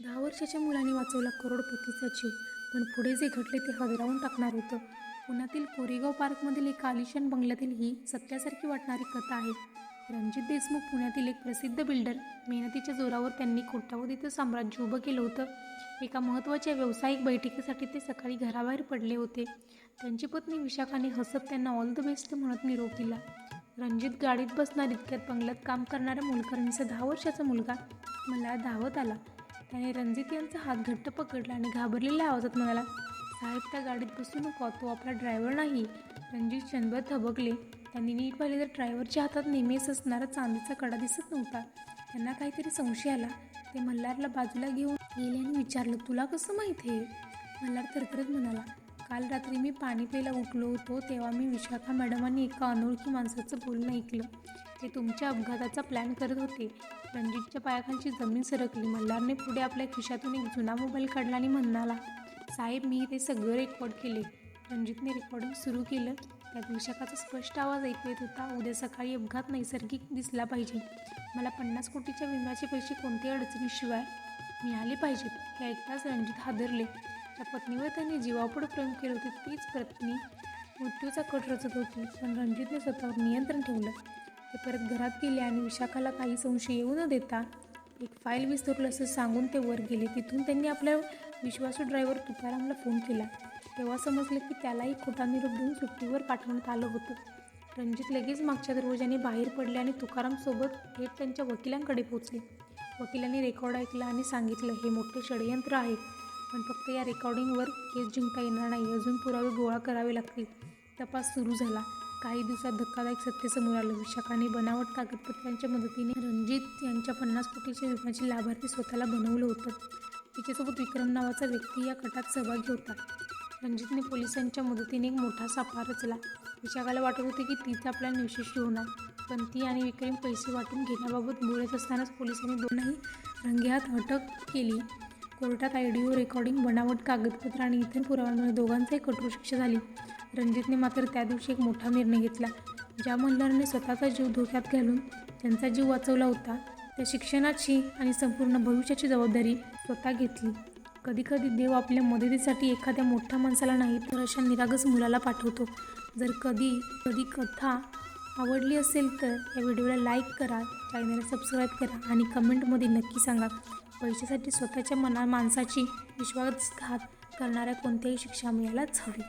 10 वर्षाच्या मुलाने वाचवला करोडपतीचा जीव, पण पुढे जे घडले ते हादरवून टाकणार होतं. पुण्यातील कोरेगाव पार्कमधील एका आलिशान बंगल्यातील ही सत्यासारखी वाटणारी कथा आहे. रणजित देशमुख पुण्यातील एक प्रसिद्ध बिल्डर. मेहनतीच्या जोरावर त्यांनी कोट्यावधीचं साम्राज्य उभं केलं होतं. एका महत्त्वाच्या व्यावसायिक बैठकीसाठी ते सकाळी घराबाहेर पडले होते. त्यांची पत्नी विशाखाने हसत त्यांना ऑल द बेस्ट म्हणत निरोप दिला. रणजित गाडीत बसणार इतक्यात बंगल्यात काम करणाऱ्या मोलकरणीचा 10 वर्षाचा मुलगा मला धावत आला. त्याने रणजित यांचा हात घट्ट पकडला आणि घाबरलेल्या आवाजात म्हणाला, साहेब, त्या गाडीत बसू नका, तो आपला ड्रायव्हर नाही. रणजित क्षणभर थबकले. त्यांनी नीट पाहिले तर ड्रायव्हरच्या हातात नेहमीच असणारा चांदीचा कडा दिसत नव्हता. त्यांना काहीतरी संशय आला. ते मल्हारला बाजूला घेऊन गेले आणि विचारलं, तुला कसं माहीत आहे? मल्हार थरथरत म्हणाला, काल रात्री मी पाणी प्यायला उठलो होतो तेव्हा मी विशाखा मॅडम आणि एका अनोळखी माणसाचं बोलणं ऐकलं. ते तुमच्या अपघाताचा प्लॅन करत होते. रणजितच्या पायाखालची जमीन सरकली. मल्हारने पुढे आपल्या खिशातून एक जुना मोबाईल काढला आणि म्हणाला, साहेब, मी ते सगळं रेकॉर्ड केले. रणजितने रेकॉर्डिंग सुरू केलं. त्यात विशाखाचा स्पष्ट आवाज ऐकू येत होता, उद्या सकाळी अपघात नैसर्गिक दिसला पाहिजे. मला 50 कोटीच्या विम्याचे पैसे कोणत्याही अडचणीशिवाय मिळाले पाहिजेत. हे ऐकताच रणजित हादरले. त्या पत्नीवर त्यांनी जीवापड प्रेम केले होते तीच पत्नी मृत्यूचा कट रचत होती. पण रणजितने स्वतःवर नियंत्रण ठेवलं. ते परत घरात गेले आणि विशाखाला काही संशय येऊ न देता एक फाईल विसरलं असं सांगून ते वर गेले. तिथून त्यांनी आपल्या विश्वासू ड्रायव्हर तुकारामला फोन केला. तेव्हा समजलं की त्यालाही खोटा निरोप देऊन सुट्टीवर पाठवण्यात आलं होतं. रणजित लगेच मागच्या दरवाजाने बाहेर पडले आणि तुकारामसोबत थेट त्यांच्या वकिलांकडे पोहोचले. वकिलांनी रेकॉर्ड ऐकलं आणि सांगितलं, हे मोठे षडयंत्र आहे, पण फक्त या रेकॉर्डिंगवर केस जिंकता येणार नाही. अजून पुरावे गोळा करावे लागतील. तपास सुरू झाला. काही दिवसात धक्कादायक सत्य समोर आलं. विशाखाने बनावट कागदपत्रांच्या मदतीने रणजित यांच्या 50 कोटीच्या विम्याचे लाभार्थी स्वतःला बनवलं होतं. तिच्यासोबत विक्रम नावाचा व्यक्ती या कटात सहभागी होता. रणजितने पोलिसांच्या मदतीने एक मोठा सापळा रचला. विशाखाला वाटत होते की तिचा प्लॅन यशस्वी होणार, पण ती आणि विक्रम पैसे वाटून घेण्याबाबत बोलत असतानाच पोलिसांनी दोघांनाही रंगेहात अटक केली. कोर्टात ऑडिओ रेकॉर्डिंग, बनावट कागदपत्र आणि इतर पुराव्यांमुळे दोघांचाही कठोर शिक्षा झाली. रणजितने मात्र त्या दिवशी एक मोठा निर्णय घेतला. ज्या मल्हारने स्वतःचा जीव धोक्यात घालून त्यांचा जीव वाचवला होता, त्या शिक्षणाची आणि संपूर्ण भविष्याची जबाबदारी स्वतः घेतली. कधीकधी देव आपल्या मदतीसाठी एखाद्या मोठ्या माणसाला नाही तर अशा निरागस मुलाला पाठवतो. जर कधी कथा आवडली असेल तर या व्हिडिओला लाईक करा, चॅनलला सबस्क्राईब करा आणि कमेंटमध्ये नक्की सांगा, पैशासाठी स्वतःच्या माणसाची विश्वासघात करणाऱ्या कोणत्याही शिक्षा मिळायलाच हवी.